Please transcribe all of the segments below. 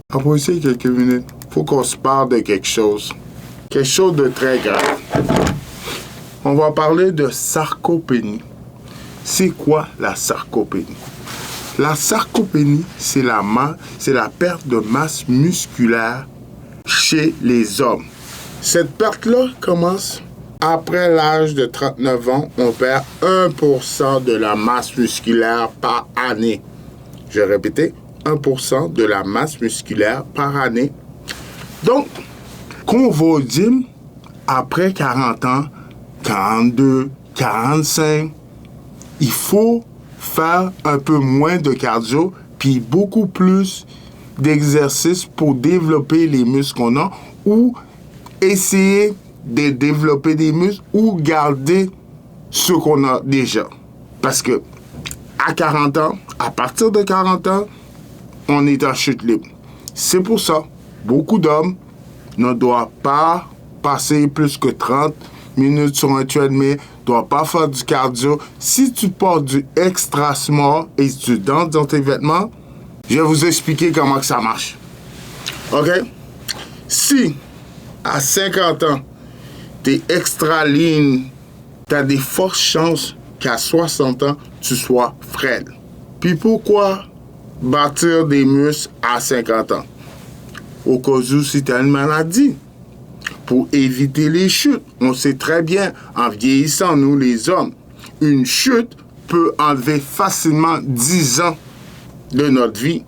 Après ces quelques minutes, il faut qu'on se parle de quelque chose. Quelque chose de très grave. On va parler de sarcopénie. C'est quoi la sarcopénie? La sarcopénie, c'est la perte de masse musculaire chez les hommes. Cette perte-là commence après l'âge de 39 ans. On perd 1% de la masse musculaire par année. Je vais répéter, 1% de la masse musculaire par année. Donc, qu'on va dire, après 40 ans, 42, 45, il faut faire un peu moins de cardio, puis beaucoup plus d'exercices pour développer les muscles qu'on a, ou essayer de développer des muscles, ou garder ce qu'on a déjà. Parce que à 40 ans, à partir de 40 ans, on est en chute libre. C'est pour ça, beaucoup d'hommes ne doivent pas passer plus que 30 minutes sur un treadmill, ne doivent pas faire du cardio. Si tu portes du extra small et tu danses dans tes vêtements, je vais vous expliquer comment que ça marche. OK? Si, à 50 ans, tu es extra lean, tu as des fortes chances qu'à 60 ans, tu sois frêle. Puis pourquoi bâtir des muscles à 50 ans? Au cas où si tu as une maladie. Pour éviter les chutes. On sait très bien, en vieillissant, nous les hommes, une chute peut enlever facilement 10 ans de notre vie.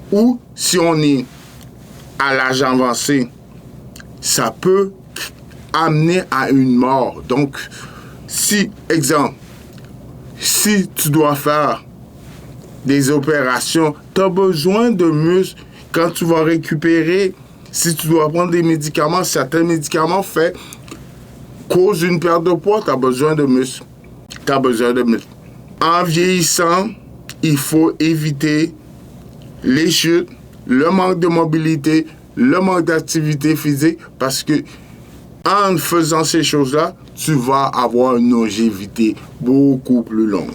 Ou si on est à l'âge avancé, ça peut amener à une mort. Donc, si, exemple, si tu dois faire des opérations, tu as besoin de muscles. Quand tu vas récupérer, si tu dois prendre des médicaments, certains médicaments causent une perte de poids, tu as besoin de muscles. En vieillissant, il faut éviter les chutes, le manque de mobilité, le manque d'activité physique, parce que en faisant ces choses-là, tu vas avoir une longévité beaucoup plus longue.